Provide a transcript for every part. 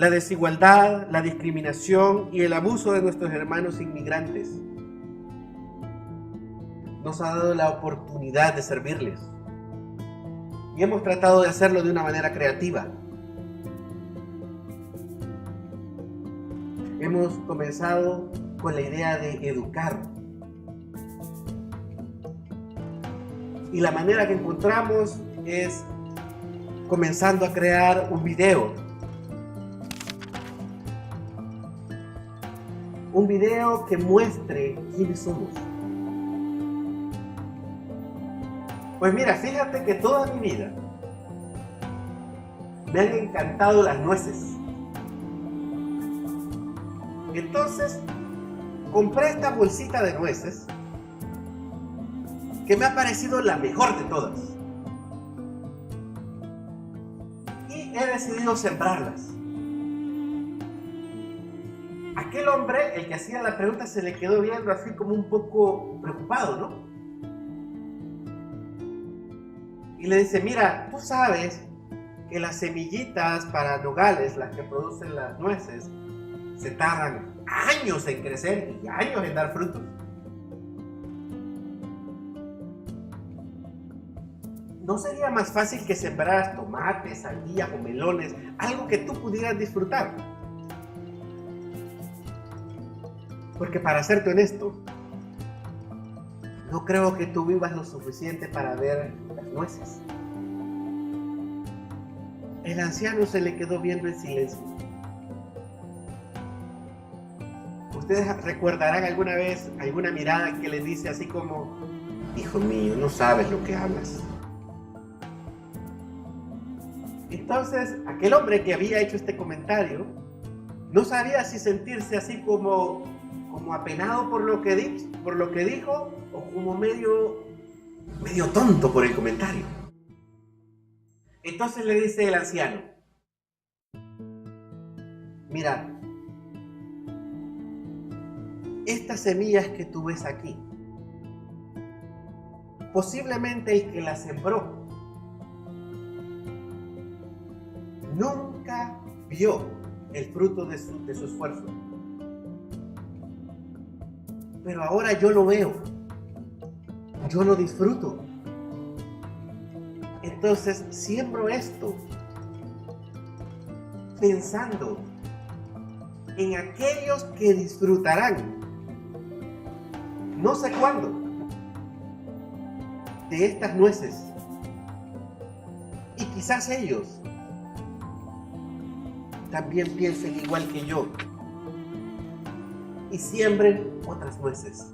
la desigualdad, la discriminación y el abuso de nuestros hermanos inmigrantes. Nos ha dado la oportunidad de servirles. Y hemos tratado de hacerlo de una manera creativa. Hemos comenzado con la idea de educar. Y la manera que encontramos es comenzando a crear un video. Un video que muestre quiénes somos. Pues mira, fíjate que toda mi vida me han encantado las nueces. Entonces, compré esta bolsita de nueces que me ha parecido la mejor de todas. Y he decidido sembrarlas. Aquel hombre, el que hacía la pregunta, se le quedó viendo así como un poco preocupado, ¿no? Y le dice, mira, tú sabes que las semillitas para nogales, las que producen las nueces, se tardan años en crecer y años en dar frutos. ¿No sería más fácil que sembraras tomates, sandías o melones, algo que tú pudieras disfrutar? Porque para serte honesto, no creo que tú vivas lo suficiente para ver las nueces. El anciano se le quedó viendo en silencio. Ustedes recordarán alguna vez alguna mirada que les dice así como, hijo mío, no sabes lo que hablas. Entonces, aquel hombre que había hecho este comentario no sabía si sentirse así como apenado por lo que dijo o como medio tonto por el comentario. Entonces le dice el anciano, mira, estas semillas que tú ves aquí, posiblemente el que las sembró nunca vio el fruto de su esfuerzo. Pero ahora yo lo veo, yo lo disfruto. Entonces siembro esto pensando en aquellos que disfrutarán, no sé cuándo, de estas nueces. Y quizás ellos también piensen igual que yo y siembren otras nueces.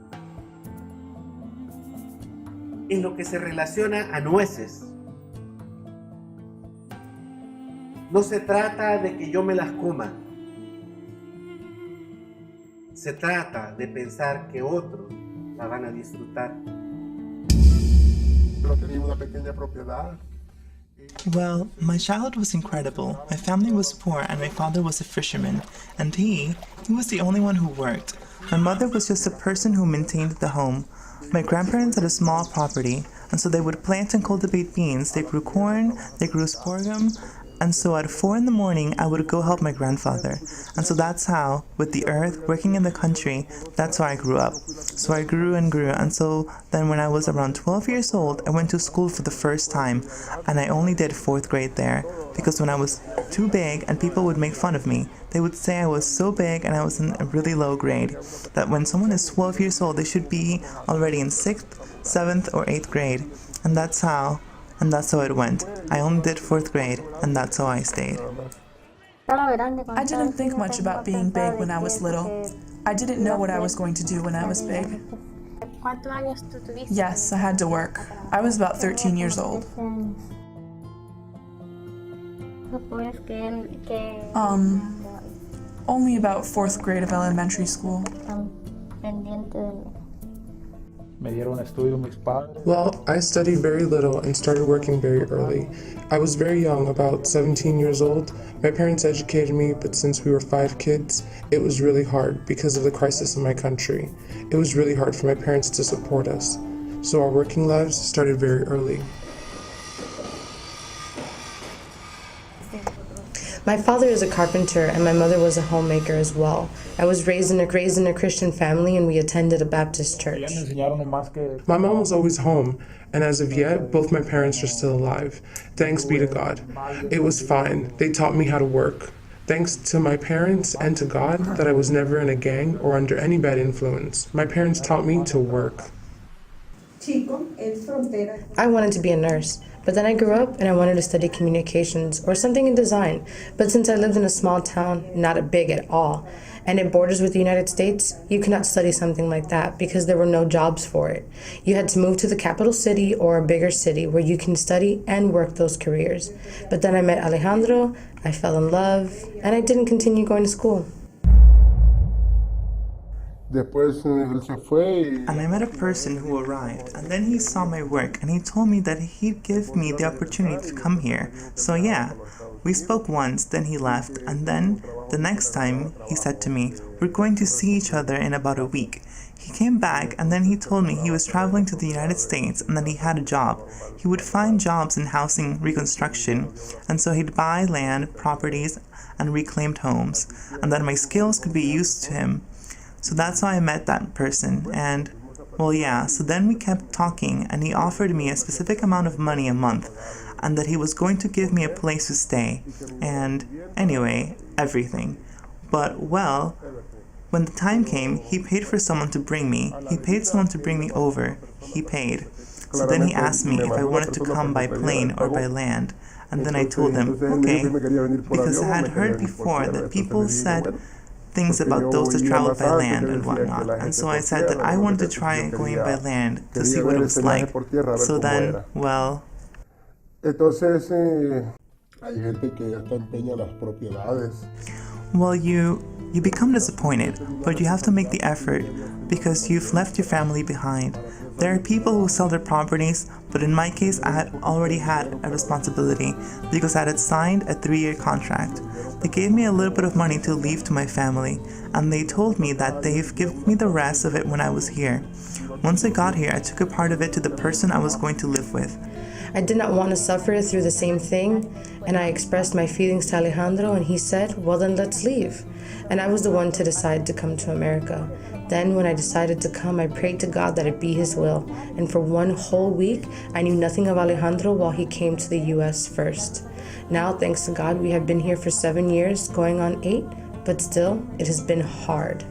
En lo que se relaciona a nueces, no se trata de que yo me las coma. Se trata de pensar que otros la van a disfrutar. Tenía una pequeña propiedad. Well, my childhood was incredible. My family was poor and my father was a fisherman, and he was the only one who worked. My mother was just a person who maintained the home. My grandparents had a small property, and so they would plant and cultivate beans. They grew corn, they grew sorghum, and so at 4 a.m, I would go help my grandfather. And so that's how, with the earth, working in the country, that's how I grew up. So I grew and grew, and so then when I was around 12 years old, I went to school for the first time, and I only did 4th grade there, because when I was too big and people would make fun of me, they would say I was so big and I was in a really low grade, that when someone is 12 years old, they should be already in 6th, 7th, or 8th grade, and that's how it went. I only did 4th grade, and that's how I stayed. I didn't think much about being big when I was little. I didn't know what I was going to do when I was big. Yes, I had to work. I was about 13 years old. Only about 4th grade of elementary school. Well, I studied very little and started working very early. I was very young, about 17 years old. My parents educated me, but since we were 5 kids, it was really hard because of the crisis in my country. It was really hard for my parents to support us. So our working lives started very early. My father is a carpenter and my mother was a homemaker as well. I was raised in a Christian family and we attended a Baptist church. My mom was always home, and as of yet, both my parents are still alive. Thanks be to God. It was fine. They taught me how to work. Thanks to my parents and to God that I was never in a gang or under any bad influence. My parents taught me to work. I wanted to be a nurse, but then I grew up and I wanted to study communications or something in design. But since I lived in a small town, not big at all, and it borders with the United States, you cannot study something like that because there were no jobs for it. You had to move to the capital city or a bigger city where you can study and work those careers. But then I met Alejandro, I fell in love, and I didn't continue going to school. And I met a person who arrived, and then he saw my work, and he told me that he'd give me the opportunity to come here. So yeah, we spoke once, then he left, and then the next time he said to me, "We're going to see each other in about a week." He came back, and then he told me he was traveling to the United States and that he had a job. He would find jobs in housing reconstruction, and so he'd buy land, properties, and reclaimed homes, and that my skills could be used to him. So that's how I met that person, and, well, yeah, so then we kept talking, and he offered me a specific amount of money a month, and that he was going to give me a place to stay, and, anyway, everything. But, well, when the time came, he paid for someone to bring me. He paid someone to bring me over. He paid. So then he asked me if I wanted to come by plane or by land, and then I told him, okay, because I had heard before that people said things about those that travel by land and whatnot, and so I said that I wanted to try going by land to see what it was like. So then, well... Well, you become disappointed, but you have to make the effort because you've left your family behind. There are people who sell their properties, but in my case, I had already had a responsibility because I had signed a 3-year contract. They gave me a little bit of money to leave to my family, and they told me that they've given me the rest of it when I was here. Once I got here, I took a part of it to the person I was going to live with. I did not want to suffer through the same thing, and I expressed my feelings to Alejandro, and he said, well then let's leave. And I was the one to decide to come to America. Then when I decided to come, I prayed to God that it be His will, and for 1 whole week, I knew nothing of Alejandro while he came to the U.S. first. Now, thanks to God, we have been here for 7 years, going on 8, but still, it has been hard.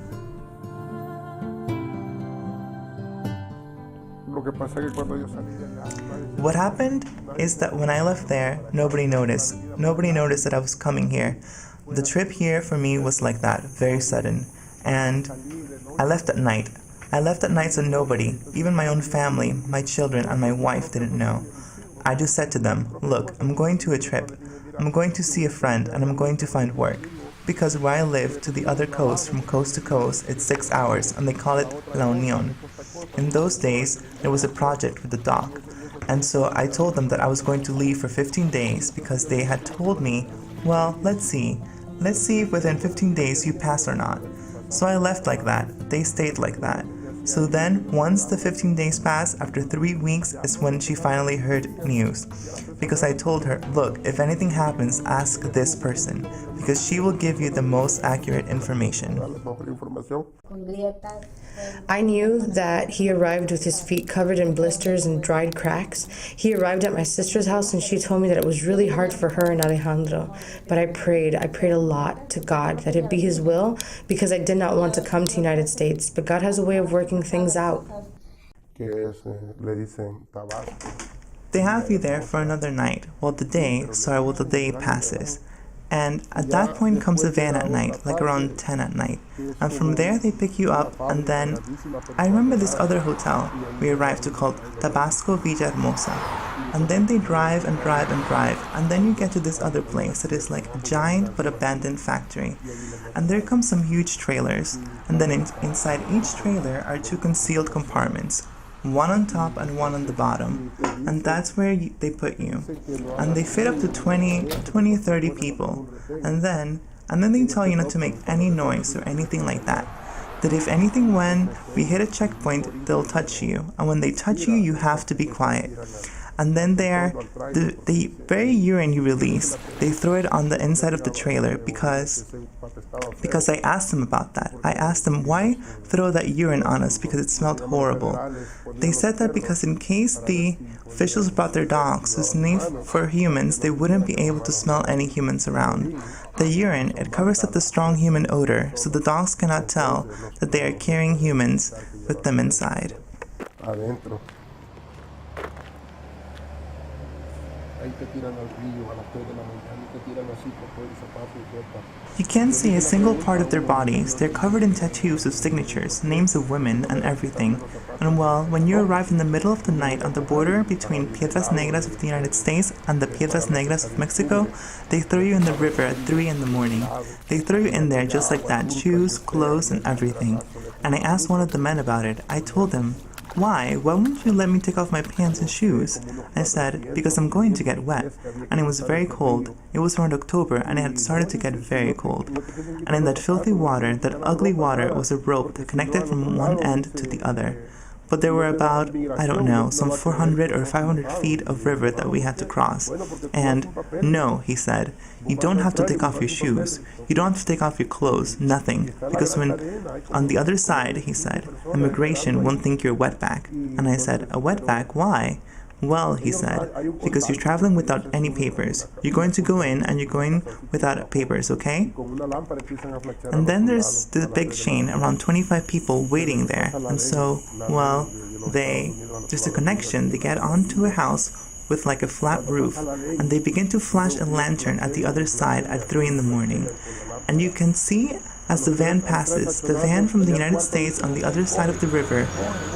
What happened is that when I left there, nobody noticed. Nobody noticed that I was coming here. The trip here for me was like that, very sudden. And I left at night. I left at night so nobody, even my own family, my children, and my wife didn't know. I just said to them, look, I'm going to a trip. I'm going to see a friend and I'm going to find work. Because where I live to the other coast, from coast to coast, it's 6 hours and they call it La Unión. In those days, there was a project with the dock. And so I told them that I was going to leave for 15 days because they had told me, well, let's see if within 15 days you pass or not. So I left like that. They stayed like that. So then, once the 15 days passed, after 3 weeks is when she finally heard news. Because I told her, look, if anything happens, ask this person, because she will give you the most accurate information. I knew that he arrived with his feet covered in blisters and dried cracks. He arrived at my sister's house and she told me that it was really hard for her and Alejandro. But I prayed a lot to God that it be His will because I did not want to come to the United States. But God has a way of working things out. They have you there for another night, the day passes. And at that point comes a van at night, like around 10 at night. And from there they pick you up, and then I remember this other hotel we arrived to called Tabasco Villahermosa. And then they drive and drive and drive, and then you get to this other place that is like a giant but abandoned factory. And there come some huge trailers, and then inside each trailer are 2 concealed compartments. One on top and one on the bottom, and that's where they put you. And they fit up to 30 people, and then they tell you not to make any noise or anything like that. That if anything, when we hit a checkpoint, they'll touch you, and when they touch you, you have to be quiet. And then the very urine you release, they throw it on the inside of the trailer because I asked them about that. I asked them, why throw that urine on us, because it smelled horrible. They said that because in case the officials brought their dogs whose name for humans, they wouldn't be able to smell any humans around. The urine, it covers up the strong human odor, so the dogs cannot tell that they are carrying humans with them inside. Adentro. Ahí te tiran al río a las 3 de la mañana y te tiran así por todo el zapato y ropa. You can't see a single part of their bodies. They're covered in tattoos with signatures, names of women, and everything. And well, when you arrive in the middle of the night on the border between Piedras Negras of the United States and the Piedras Negras of Mexico, they throw you in the river at 3 in the morning. They throw you in there just like that, shoes, clothes, and everything. And I asked one of the men about it. I told him, why won't you let me take off my pants and shoes? I said, because I'm going to get wet. And it was very cold. It was around October and it had started to get very cold. And in that filthy water, that ugly water, was a rope that connected from one end to the other. But there were about, I don't know, some 400 or 500 feet of river that we had to cross. And, no, he said, you don't have to take off your shoes. You don't have to take off your clothes, nothing. Because when, on the other side, he said, immigration won't think you're a wetback. And I said, a wetback? Why? Well, he said, because you're traveling without any papers. You're going to go in and you're going without papers, okay? And then there's the big chain, around 25 people waiting there. And so, well, there's a connection. They get onto a house with like a flat roof, and they begin to flash a lantern at the other side at 3 in the morning. And you can see as the van passes, the van from the United States on the other side of the river,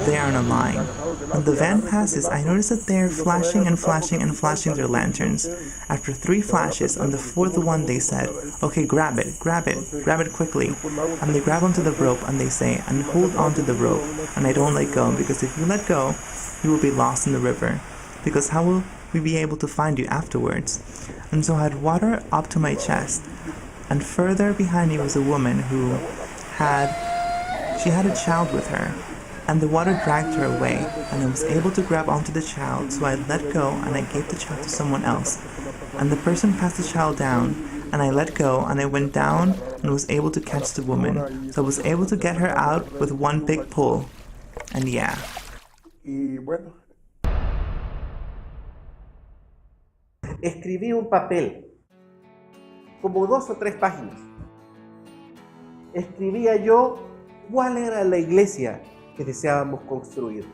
they are in a line. When the van passes, I notice that they're flashing and flashing and flashing their lanterns. After 3 flashes, on the 4th one they said, okay, grab it quickly. And they grab onto the rope and they say, and hold onto the rope. And I don't let go, because if you let go, you will be lost in the river. Because how will we be able to find you afterwards? And so I had water up to my chest. And further behind me was a woman who had a child with her, and the water dragged her away, and I was able to grab onto the child, so I let go and I gave the child to someone else. And the person passed the child down, and I let go and I went down and was able to catch the woman. So I was able to get her out with one big pull. And yeah. Escribí un papel, como 2 o 3 páginas. Escribía yo cuál era la iglesia que deseábamos construir.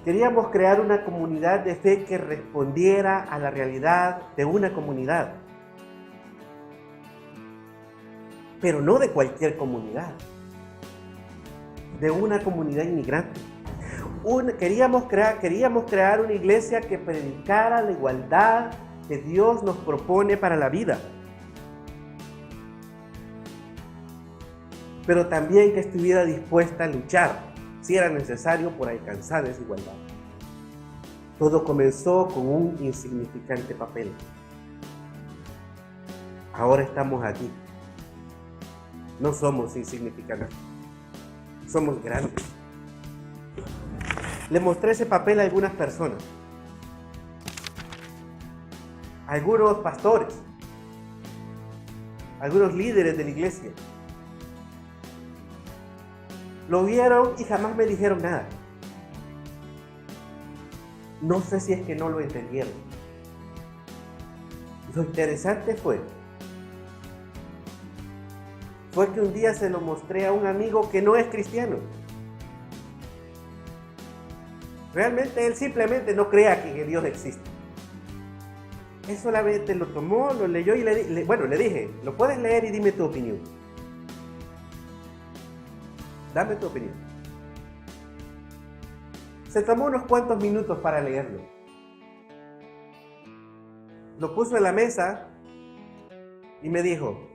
Queríamos crear una comunidad de fe que respondiera a la realidad de una comunidad. Pero no de cualquier comunidad, de una comunidad inmigrante. Queríamos crear una iglesia que predicara la igualdad que Dios nos propone para la vida, pero también que estuviera dispuesta a luchar, si era necesario, por alcanzar esa igualdad. Todo comenzó con un insignificante papel. Ahora estamos aquí. No somos insignificantes, somos grandes. Le mostré ese papel a algunas personas, a algunos pastores, a algunos líderes de la iglesia. Lo vieron y jamás me dijeron nada. No sé si es que no lo entendieron. Lo interesante fue que un día se lo mostré a un amigo que no es cristiano. Realmente él simplemente no crea que Dios existe. Él solamente lo tomó, lo leyó y le dije, lo puedes leer y dime tu opinión. Dame tu opinión. Se tomó unos cuantos minutos para leerlo. Lo puso en la mesa y me dijo,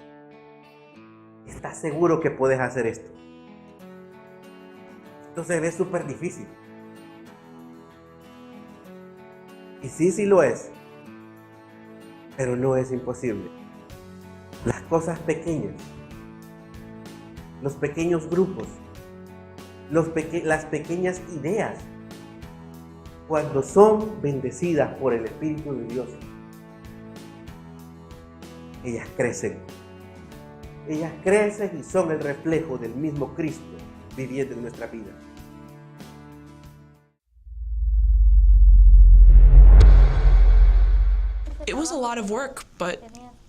¿estás seguro que puedes hacer esto? Esto se ve súper difícil. Y sí lo es, pero no es imposible. Las cosas pequeñas, los pequeños grupos, las pequeñas ideas cuando son bendecidas por el Espíritu de Dios, ellas crecen. Ellas crecen y son el reflejo del mismo Cristo viviendo en nuestra vida. It was a lot of work, but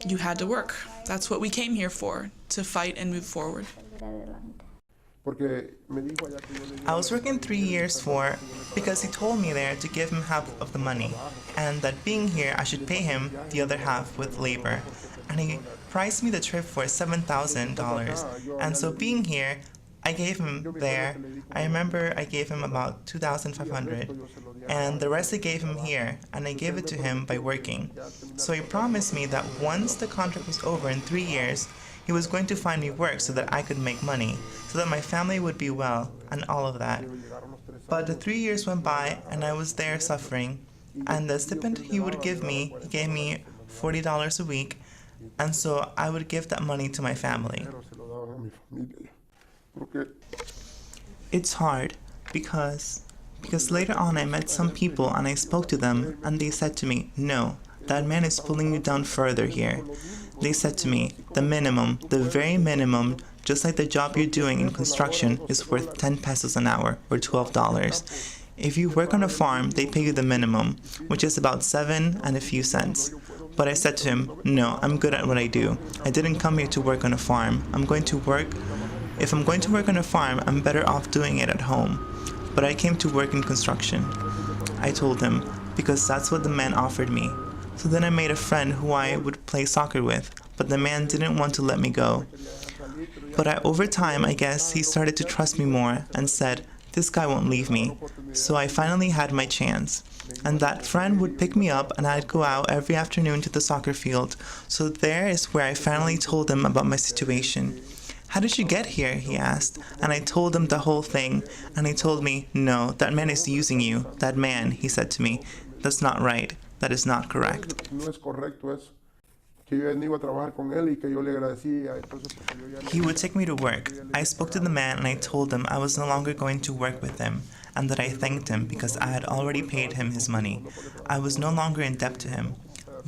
you had to work. That's what we came here for, to fight and move forward. I was working 3 years because he told me there to give him half of the money, and that being here I should pay him the other half with labor. And he priced me the trip for $7,000. And so being here, I gave him there, I remember I gave him about $2,500, and the rest I gave him here, and I gave it to him by working. So he promised me that once the contract was over in 3 years, he was going to find me work so that I could make money, so that my family would be well, and all of that. But the 3 years went by, and I was there suffering, and the stipend he would give me, he gave me $40 a week, and so I would give that money to my family. It's hard because later on I met some people and I spoke to them and they said to me, no, that man is pulling you down further here. They said to me, the minimum, the very minimum, just like the job you're doing in construction, is worth 10 pesos an hour or $12. If you work on a farm, they pay you the minimum, which is about 7 and a few cents. But I said to him, no, I'm good at what I do. I didn't come here to work on a farm. If I'm going to work on a farm, I'm better off doing it at home. But I came to work in construction. I told him, because that's what the man offered me. So then I made a friend who I would play soccer with, but the man didn't want to let me go. But over time, I guess, he started to trust me more and said, this guy won't leave me. So I finally had my chance. And that friend would pick me up and I'd go out every afternoon to the soccer field. So there is where I finally told him about my situation. How did you get here? He asked, and I told him the whole thing, and he told me, no, that man is using you. That man, he said to me, that's not right. That is not correct. He would take me to work. I spoke to the man and I told him I was no longer going to work with him, and that I thanked him because I had already paid him his money. I was no longer in debt to him.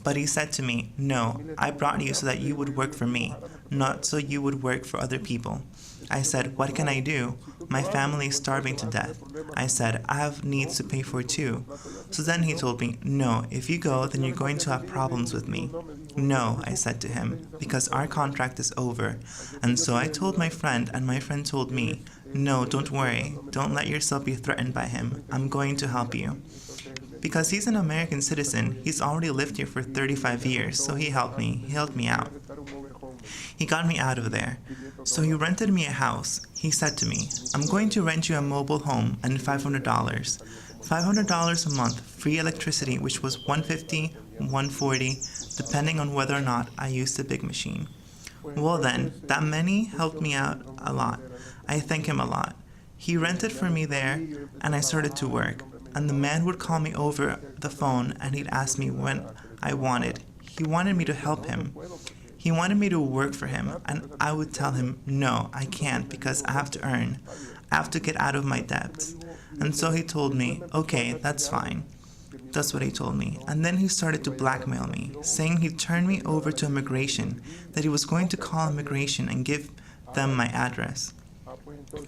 But he said to me, no, I brought you so that you would work for me, not so you would work for other people. I said, what can I do? My family is starving to death. I said, I have needs to pay for too. So then he told me, no, if you go, then you're going to have problems with me. No, I said to him, because our contract is over. And so I told my friend, and my friend told me, no, don't worry. Don't let yourself be threatened by him. I'm going to help you. Because he's an American citizen, he's already lived here for 35 years, so he helped me. He helped me out. He got me out of there. So he rented me a house. He said to me, I'm going to rent you a mobile home and $500. $500 a month, free electricity, which was $150, $140, depending on whether or not I used the big machine. Well then, that money helped me out a lot. I thank him a lot. He rented for me there, and I started to work. And the man would call me over the phone and he'd ask me when I wanted. He wanted me to help him. He wanted me to work for him, and I would tell him, no, I can't because I have to earn. I have to get out of my debts. And so he told me, okay, that's fine. That's what he told me. And then he started to blackmail me, saying he'd turn me over to immigration, that he was going to call immigration and give them my address.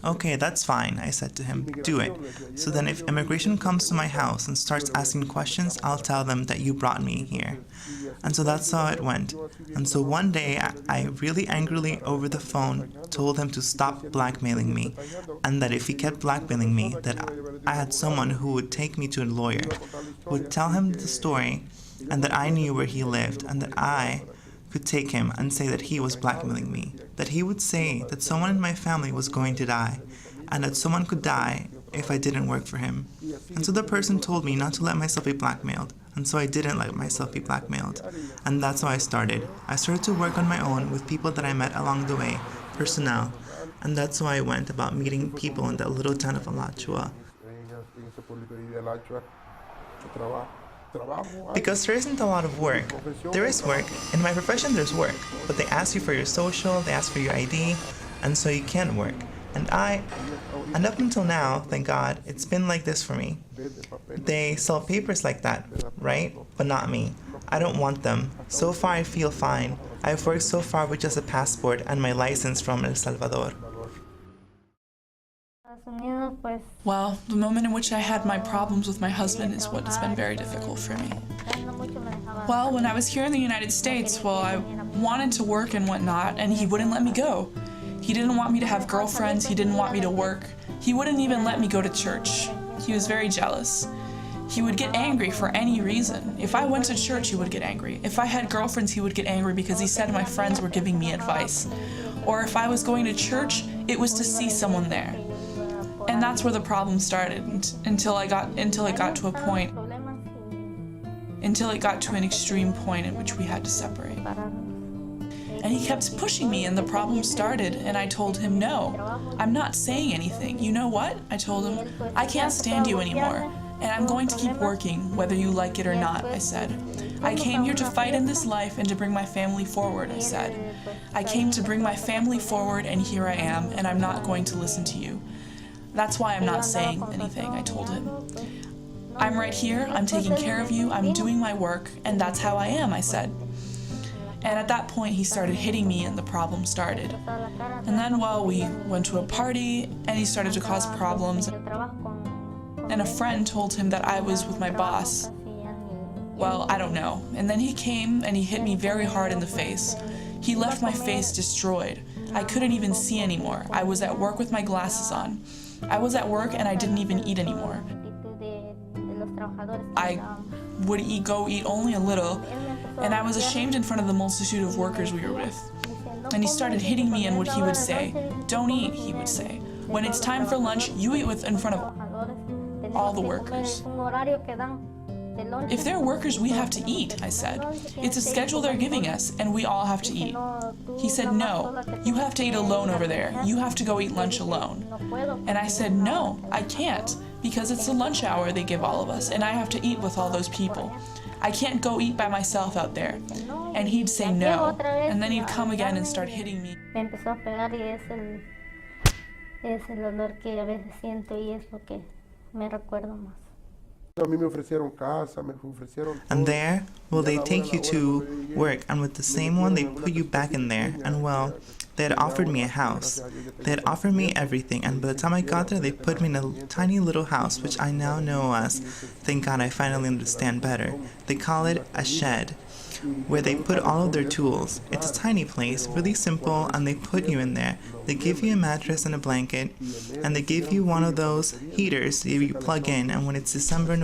Okay, that's fine, I said to him, do it. So then if immigration comes to my house and starts asking questions, I'll tell them that you brought me here. And so that's how it went. And so one day, I really angrily over the phone told him to stop blackmailing me, and that if he kept blackmailing me, that I had someone who would take me to a lawyer, would tell him the story, and that I knew where he lived, and that I could take him and say that he was blackmailing me, that he would say that someone in my family was going to die, and that someone could die if I didn't work for him. And so the person told me not to let myself be blackmailed, and so I didn't let myself be blackmailed. And that's how I started. I started to work on my own with people that I met along the way, personnel, and that's how I went about meeting people in that little town of Alachua. Because there isn't a lot of work. There is work. In my profession, there's work. But they ask you for your social, they ask for your ID, and so you can't work. And up until now, thank God, it's been like this for me. They sell papers like that, right? But not me. I don't want them. So far I feel fine. I've worked so far with just a passport and my license from El Salvador. Well, the moment in which I had my problems with my husband is what has been very difficult for me. Well, when I was here in the United States, I wanted to work and whatnot, and he wouldn't let me go. He didn't want me to have girlfriends, he didn't want me to work. He wouldn't even let me go to church. He was very jealous. He would get angry for any reason. If I went to church, he would get angry. If I had girlfriends, he would get angry because he said my friends were giving me advice. Or if I was going to church, it was to see someone there. And that's where the problem started until it got to an extreme point in which we had to separate. And he kept pushing me and the problem started, and I told him, no, I'm not saying anything. You know what? I told him, I can't stand you anymore, and I'm going to keep working, whether you like it or not, I said. I came here to fight in this life and to bring my family forward, I said. I came to bring my family forward, and here I am, and I'm not going to listen to you. That's why I'm not saying anything, I told him. I'm right here, I'm taking care of you, I'm doing my work, and that's how I am, I said. And at that point, he started hitting me and the problem started. And then, we went to a party and he started to cause problems. And a friend told him that I was with my boss. Well, I don't know. And then he came and he hit me very hard in the face. He left my face destroyed. I couldn't even see anymore. I was at work with my glasses on. I was at work and I didn't even eat anymore. I would go eat only a little, and I was ashamed in front of the multitude of workers we were with. And he started hitting me, and what he would say, don't eat, he would say. When it's time for lunch, you eat in front of all the workers. If they're workers, we have to eat, I said. It's a schedule they're giving us, and we all have to eat. He said, no, you have to eat alone over there. You have to go eat lunch alone. And I said, no, I can't, because it's the lunch hour they give all of us, and I have to eat with all those people. I can't go eat by myself out there. And he'd say no, and then he'd come again and start hitting me. And there, they take you to work, and with the same one, they put you back in there. And they had offered me a house. They had offered me everything, and by the time I got there, they put me in a tiny little house, which I now know as, thank God I finally understand better. They call it a shed, where they put all of their tools. It's a tiny place, really simple, and they put you in there. They give you a mattress and a blanket, and they give you one of those heaters that you plug in, and when it's December,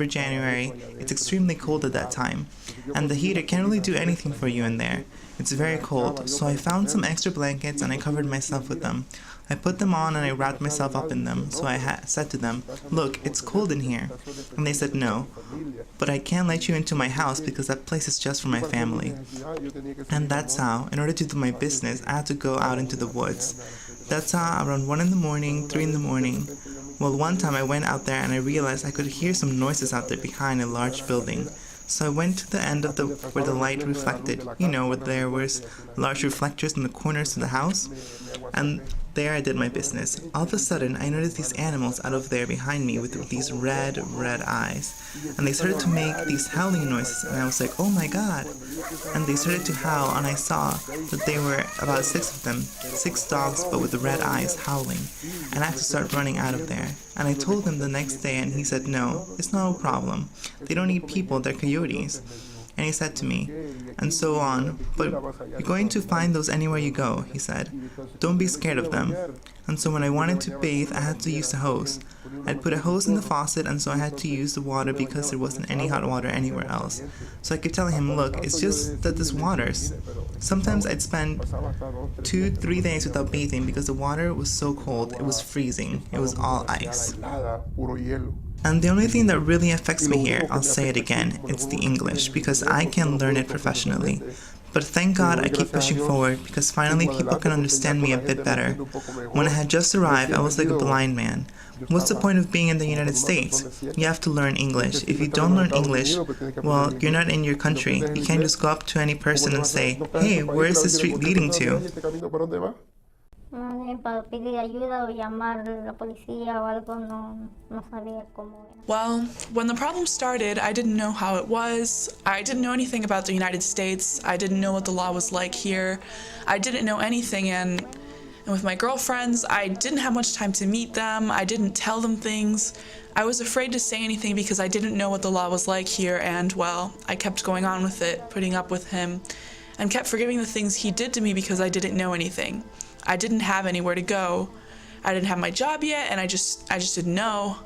January, it's extremely cold at that time. And the heater can't really do anything for you in there. It's very cold, so I found some extra blankets and I covered myself with them. I put them on and I wrapped myself up in them, so I said to them, look, it's cold in here. And they said no, but I can't let you into my house because that place is just for my family. And that's how, in order to do my business, I had to go out into the woods. That's how around 1 in the morning, 3 in the morning, one time I went out there and I realized I could hear some noises out there behind a large building. So I went to the end of where the light reflected, where there was large reflectors in the corners of the house, and there I did my business. All of a sudden, I noticed these animals out of there behind me with these red eyes, and they started to make these howling noises, and I was like, oh my God. And they started to howl, and I saw that they were about 6 of them, 6 dogs, but with the red eyes howling, and I had to start running out of there. And I told him the next day, and he said, no, it's no problem. They don't eat people, they're coyotes. And he said to me, and so on, but you're going to find those anywhere you go, he said. Don't be scared of them. And so when I wanted to bathe, I had to use a hose. I'd put a hose in the faucet, and so I had to use the water because there wasn't any hot water anywhere else. So I kept telling him, look, it's just that this water's. Sometimes I'd spend 2-3 days without bathing because the water was so cold, it was freezing. It was all ice. And the only thing that really affects me here, I'll say it again, it's the English, because I can learn it professionally. But thank God I keep pushing forward, because finally people can understand me a bit better. When I had just arrived, I was like a blind man. What's the point of being in the United States? You have to learn English. If you don't learn English, well, you're not in your country. You can't just go up to any person and say, hey, where is the street leading to? Para pedir ayuda o llamar a la policía o algo, no sabía cómo era. Well, when the problem started, I didn't know how it was. I didn't know anything about the United States. I didn't know what the law was like here. I didn't know anything, and with my girlfriends, I didn't have much time to meet them. I didn't tell them things. I was afraid to say anything because I didn't know what the law was like here, and well, I kept going on with it, putting up with him, and kept forgiving the things he did to me because I didn't know anything. I didn't have anywhere to go. I didn't have my job yet, and I just didn't know.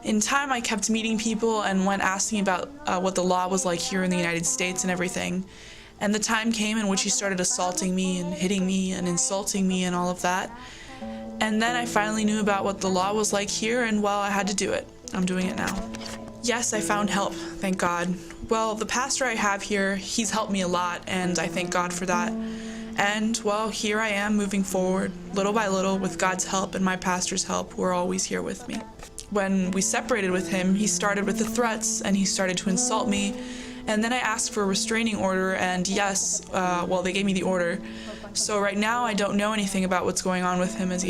In time, I kept meeting people and went asking about what the law was like here in the United States and everything. And the time came in which he started assaulting me and hitting me and insulting me and all of that. And then I finally knew about what the law was like here, and well, I had to do it. I'm doing it now. Yes, I found help, thank God. Well, the pastor I have here, he's helped me a lot, and I thank God for that. And, well, here I am moving forward, little by little, with God's help and my pastor's help, who are always here with me. When we separated with him, he started with the threats, and he started to insult me. And then I asked for a restraining order, and yes, well, they gave me the order. So right now, I don't know anything about what's going on with him as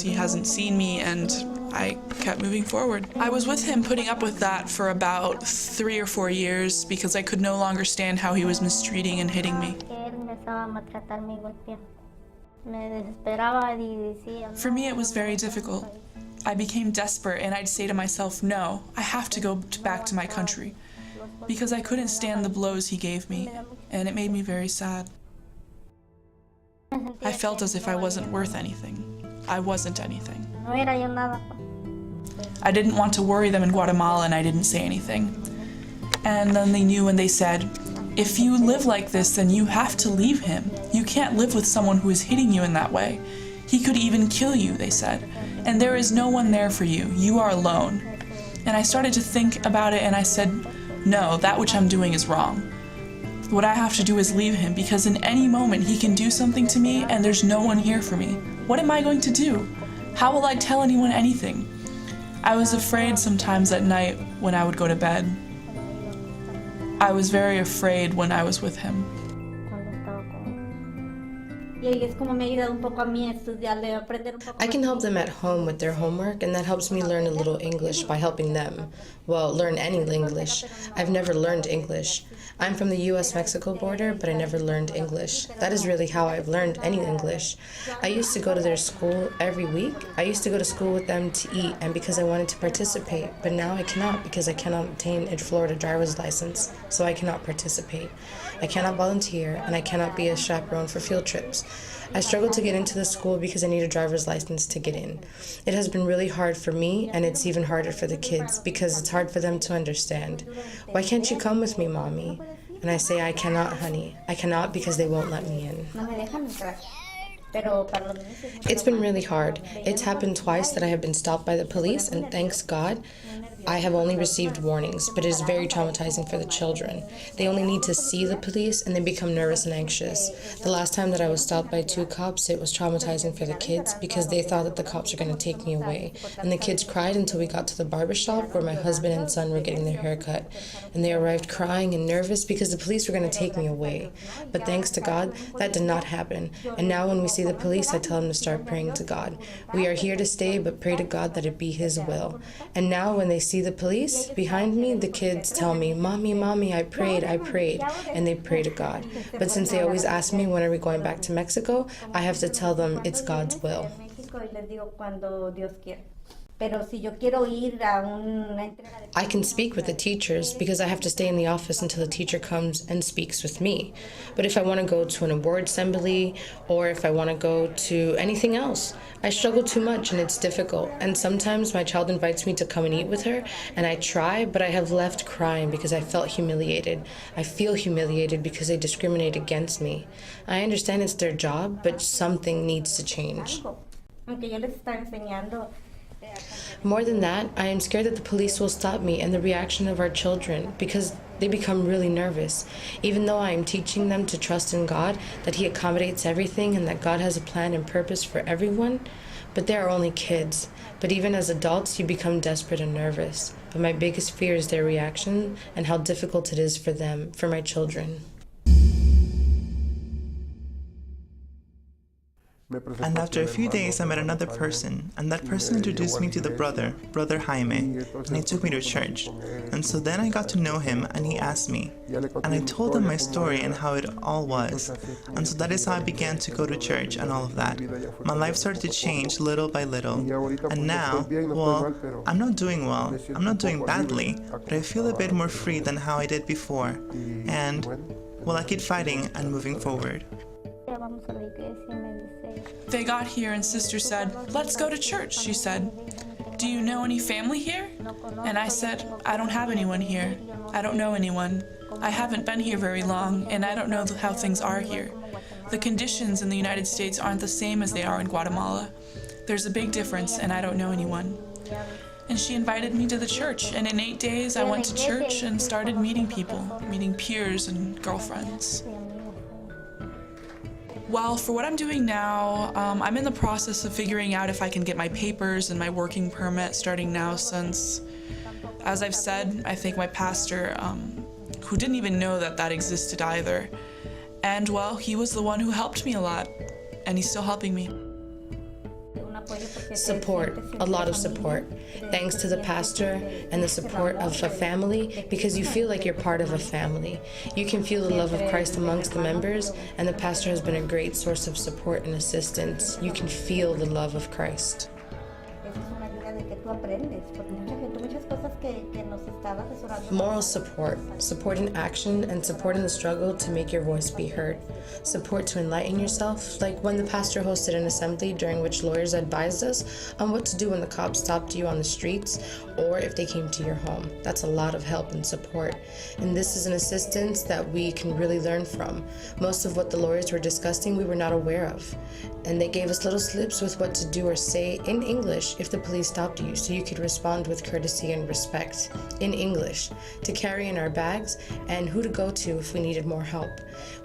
he hasn't seen me, and I kept moving forward. I was with him putting up with that for about 3 or 4 years because I could no longer stand how he was mistreating and hitting me. For me, it was very difficult. I became desperate, and I'd say to myself, no, I have to go back to my country, because I couldn't stand the blows he gave me, and it made me very sad. I felt as if I wasn't worth anything. I wasn't anything. I didn't want to worry them in Guatemala, and I didn't say anything. And then they knew, and they said, if you live like this, then you have to leave him. You can't live with someone who is hitting you in that way. He could even kill you, they said. And there is no one there for you. You are alone. And I started to think about it, and I said, no, that which I'm doing is wrong. What I have to do is leave him, because in any moment he can do something to me, and there's no one here for me. What am I going to do? How will I tell anyone anything? I was afraid sometimes at night when I would go to bed. I was very afraid when I was with him. I can help them at home with their homework, and that helps me learn a little English by helping them. Well, learn any English. I've never learned English. I'm from the US-Mexico border, but I never learned English. That is really how I've learned any English. I used to go to their school every week. I used to go to school with them to eat, and because I wanted to participate, but now I cannot because I cannot obtain a Florida driver's license, so I cannot participate. I cannot volunteer, and I cannot be a chaperone for field trips. I struggled to get into the school because I need a driver's license to get in. It has been really hard for me, and it's even harder for the kids because it's hard for them to understand. Why can't you come with me, Mommy? And I say, I cannot, honey. I cannot because they won't let me in. It's been really hard. It's happened twice that I have been stopped by the police, and thanks God, I have only received warnings, but it is very traumatizing for the children. They only need to see the police, and they become nervous and anxious. The last time that I was stopped by 2 cops, it was traumatizing for the kids because they thought that the cops were going to take me away. And the kids cried until we got to the barbershop where my husband and son were getting their hair cut. And they arrived crying and nervous because the police were going to take me away. But thanks to God, that did not happen. And now when we see the police, I tell them to start praying to God. We are here to stay, but pray to God that it be His will. And now when they see the police behind me, the kids tell me, Mommy, Mommy, I prayed, and they pray to God. But since they always ask me, when are we going back to Mexico, I have to tell them it's God's will. I can speak with the teachers because I have to stay in the office until the teacher comes and speaks with me. But if I want to go to an award assembly or if I want to go to anything else, I struggle too much and it's difficult. And sometimes my child invites me to come and eat with her, and I try, but I have left crying because I felt humiliated. I feel humiliated because they discriminate against me. I understand it's their job, but something needs to change. More than that, I am scared that the police will stop me and the reaction of our children because they become really nervous. Even though I am teaching them to trust in God, that He accommodates everything and that God has a plan and purpose for everyone, but they are only kids. But even as adults, you become desperate and nervous. But my biggest fear is their reaction and how difficult it is for them, for my children. And after a few days, I met another person, and that person introduced me to the Brother Jaime, and he took me to church. And so then I got to know him, and he asked me, and I told him my story and how it all was. And so that is how I began to go to church and all of that. My life started to change little by little. And now, well, I'm not doing well. I'm not doing badly, but I feel a bit more free than how I did before. And, well, I keep fighting and moving forward. They got here and sister said, "Let's go to church," she said. "Do you know any family here?" And I said, "I don't have anyone here. I don't know anyone. I haven't been here very long, and I don't know how things are here. The conditions in the United States aren't the same as they are in Guatemala. There's a big difference, and I don't know anyone." And she invited me to the church, and in 8 days I went to church and started meeting people, meeting peers and girlfriends. Well, for what I'm doing now, I'm in the process of figuring out if I can get my papers and my working permit starting now since, as I've said, I think my pastor, who didn't even know that existed either, and well, he was the one who helped me a lot, and he's still helping me. Support, a lot of support. Thanks to the pastor and the support of a family, because you feel like you're part of a family. You can feel the love of Christ amongst the members, and the pastor has been a great source of support and assistance. You can feel the love of Christ. Moral support, support in action, and support in the struggle to make your voice be heard. Support to enlighten yourself, like when the pastor hosted an assembly during which lawyers advised us on what to do when the cops stopped you on the streets or if they came to your home. That's a lot of help and support. And this is an assistance that we can really learn from. Most of what the lawyers were discussing we were not aware of. And they gave us little slips with what to do or say in English if the police stopped you, so you could respond with courtesy and respect in English, to carry in our bags, and who to go to if we needed more help.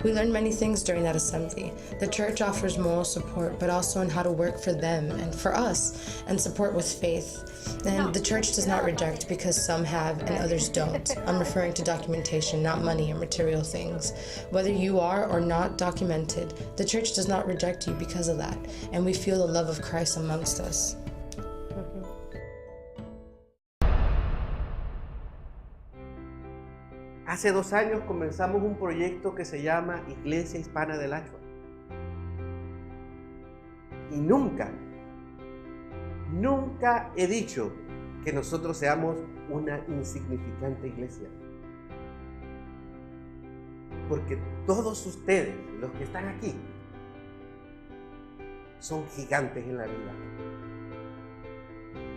We learned many things during that assembly. The church offers moral support, but also on how to work for them and for us, and support with faith. And the church does not reject because some have and others don't. I'm referring to documentation, not money or material things. Whether you are or not documented, the church does not reject you because of that, and we feel the love of Christ amongst us. Hace 2 años comenzamos un proyecto que se llama Iglesia Hispana de Alachua. Y nunca he dicho que nosotros seamos una insignificante iglesia. Porque todos ustedes, los que están aquí, son gigantes en la vida.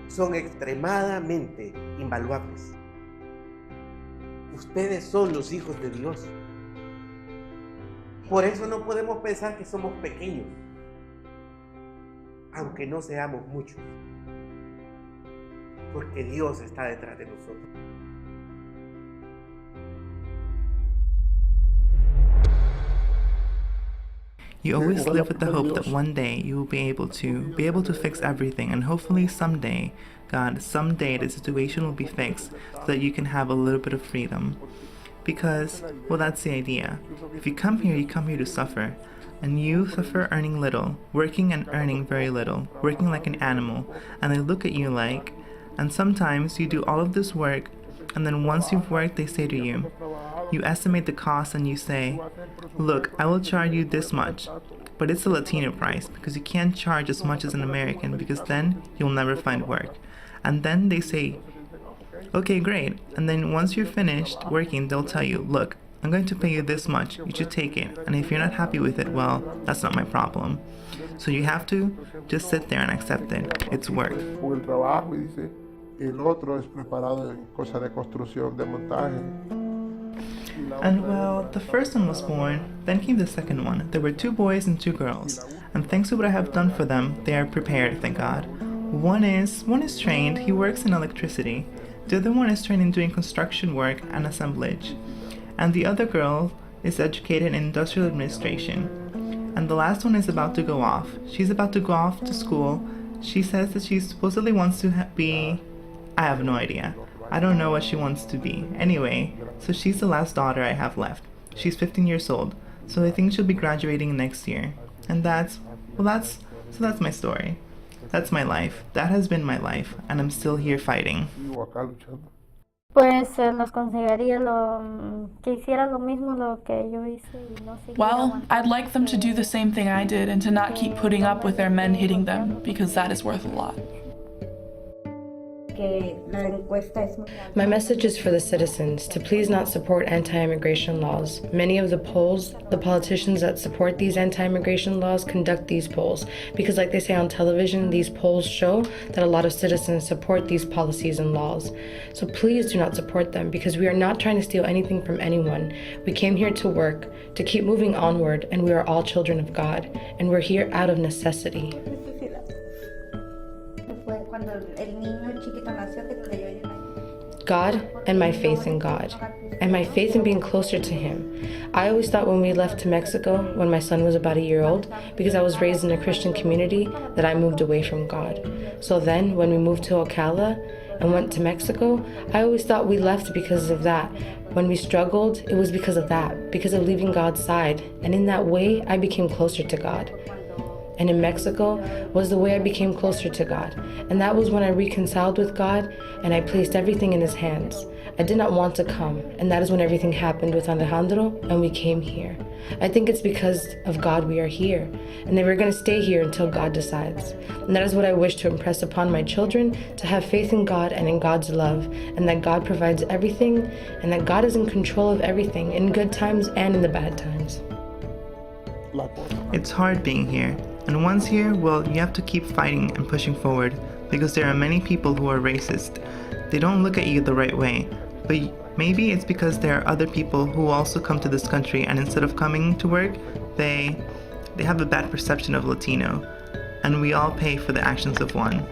Son extremadamente invaluables. Ustedes son los hijos de Dios. Por eso no podemos pensar que somos pequeños, aunque no seamos muchos, porque Dios está detrás de nosotros. You always live with the hope that one day you will be able to fix everything, and hopefully someday, God, someday the situation will be fixed so that you can have a little bit of freedom. Because, well, that's the idea. If you come here to suffer. And you suffer earning little, working and earning very little, working like an animal, and they look at you like, and sometimes you do all of this work, and then once you've worked, they say to you, you estimate the cost and you say, look, I will charge you this much, but it's a Latino price, because you can't charge as much as an American, because then you'll never find work. And then they say, okay, great, and then once you're finished working, they'll tell you, look, I'm going to pay you this much, you should take it, and if you're not happy with it, well, that's not my problem. So you have to just sit there and accept it. It's work. And well, the first one was born, then came the second one. There were 2 boys and 2 girls, and thanks to what I have done for them, they are prepared, thank God. One is trained, he works in electricity. The other one is trained in doing construction work and assemblage. And the other girl is educated in industrial administration. And the last one is about to go off. She's about to go off to school. She says that she supposedly wants to be... I have no idea. I don't know what she wants to be. Anyway, so she's the last daughter I have left. She's 15 years old, so I think she'll be graduating next year. And that's Well, that's my story. That's my life. That has been my life, and I'm still here fighting. Vivo acá luchando. Pues los aconsejaría que hiciera lo mismo lo que yo hice y no siguiera Well, I'd like them to do the same thing I did and to not keep putting up with their men hitting them, because that is worth a lot. My message is for the citizens to please not support anti-immigration laws. Many of the polls, the politicians that support these anti-immigration laws conduct these polls because, like they say on television, these polls show that a lot of citizens support these policies and laws. So please do not support them because we are not trying to steal anything from anyone. We came here to work, to keep moving onward, and we are all children of God, and we're here out of necessity. God and my faith in God, and my faith in being closer to Him. I always thought when we left to Mexico, when my son was about a year old, because I was raised in a Christian community, that I moved away from God. So then, when we moved to Ocala and went to Mexico, I always thought we left because of that. When we struggled, it was because of that, because of leaving God's side. And in that way, I became closer to God. And in Mexico was the way I became closer to God. And that was when I reconciled with God and I placed everything in His hands. I did not want to come, and that is when everything happened with Alejandro and we came here. I think it's because of God we are here, and that we're going to stay here until God decides. And that is what I wish to impress upon my children, to have faith in God and in God's love, and that God provides everything, and that God is in control of everything, in good times and in the bad times. It's hard being here, and once here, well, you have to keep fighting and pushing forward, because there are many people who are racist. They don't look at you the right way, but maybe it's because there are other people who also come to this country, and instead of coming to work, they have a bad perception of Latino, and we all pay for the actions of one.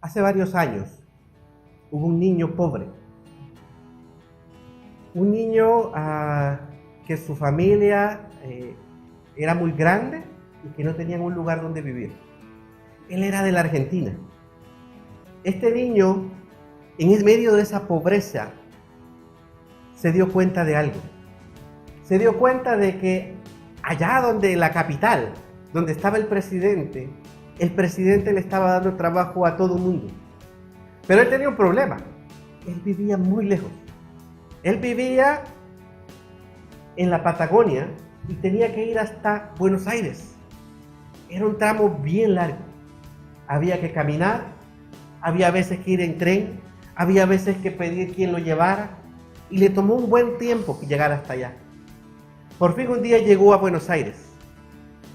Hace varios años hubo un niño pobre, un niño que su familia era muy grande y que no tenían un lugar donde vivir. Él era de la Argentina. Este niño, en medio de esa pobreza, se dio cuenta de algo. Se dio cuenta de que allá donde la capital, donde estaba el presidente le estaba dando trabajo a todo el mundo. Pero él tenía un problema. Él vivía muy lejos. Él vivía en la Patagonia y tenía que ir hasta Buenos Aires. Era un tramo bien largo. Había que caminar, había veces que ir en tren, había veces que pedir quien lo llevara, y le tomó un buen tiempo llegar hasta allá. Por fin un día llegó a Buenos Aires.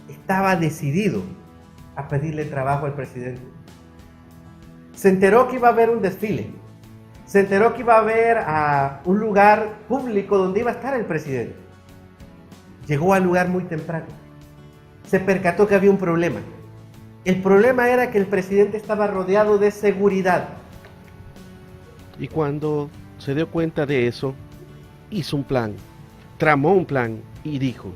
Estaba decidido a pedirle trabajo al presidente. Se enteró que iba a haber un desfile. Se enteró que iba a haber un lugar público donde iba a estar el presidente. Llegó al lugar muy temprano. Se percató que había un problema. El problema era que el presidente estaba rodeado de seguridad. Y cuando se dio cuenta de eso, hizo un plan, tramó un plan y dijo: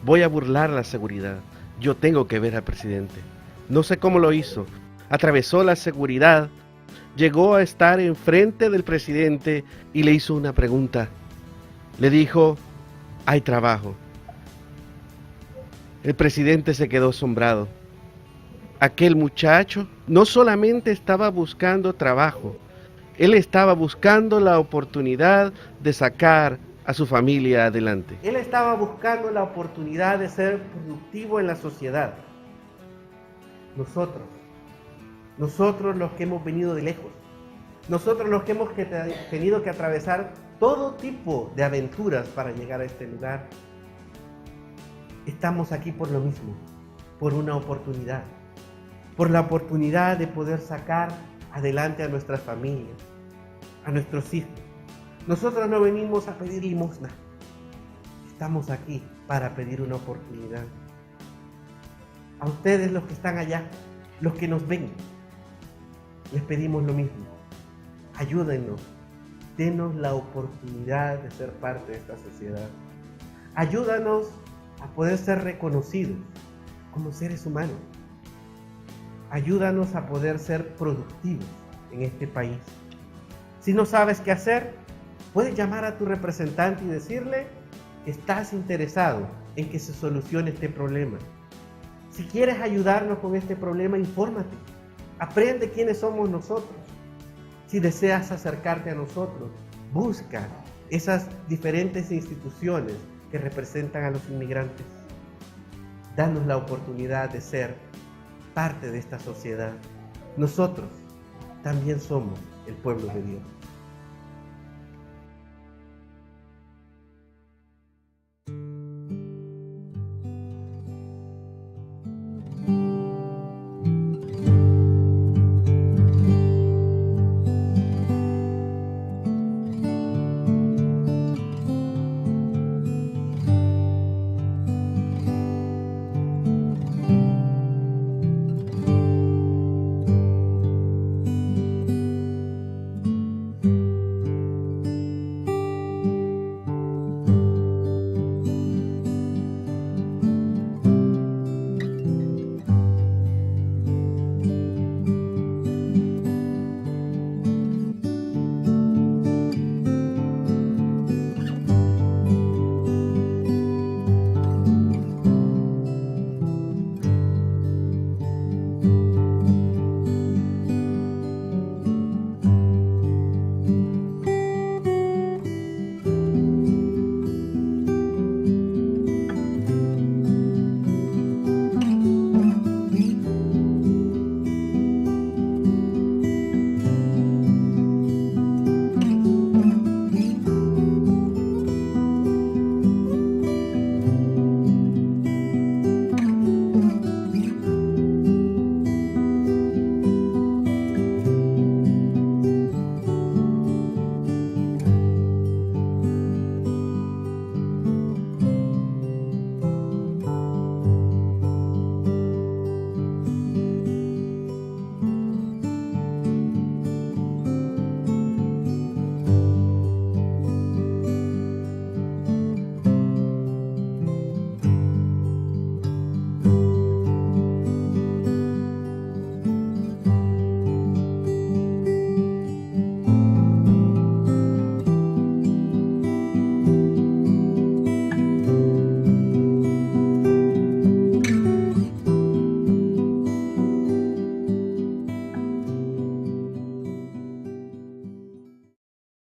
voy a burlar la seguridad, yo tengo que ver al presidente. No sé cómo lo hizo, atravesó la seguridad, llegó a estar enfrente del presidente y le hizo una pregunta. Le dijo: hay trabajo. El presidente se quedó asombrado. Aquel muchacho no solamente estaba buscando trabajo, él estaba buscando la oportunidad de sacar a su familia adelante. Él estaba buscando la oportunidad de ser productivo en la sociedad. Nosotros los que hemos venido de lejos, nosotros los que hemos tenido que atravesar todo tipo de aventuras para llegar a este lugar, estamos aquí por lo mismo, por una oportunidad, por la oportunidad de poder sacar adelante a nuestras familias, a nuestros hijos. Nosotros no venimos a pedir limosna, estamos aquí para pedir una oportunidad. A ustedes, los que están allá, los que nos ven, les pedimos lo mismo. Ayúdennos, denos la oportunidad de ser parte de esta sociedad. Ayúdanos a poder ser reconocidos como seres humanos. Ayúdanos a poder ser productivos en este país. Si no sabes qué hacer, Puedes llamar a tu representante y decirle que estás interesado en que se solucione este problema. Si quieres ayudarnos con este problema, infórmate. Aprende quiénes somos nosotros. Si deseas acercarte a nosotros, busca esas diferentes instituciones que representan a los inmigrantes. Danos la oportunidad de ser parte de esta sociedad. Nosotros también somos el pueblo de Dios.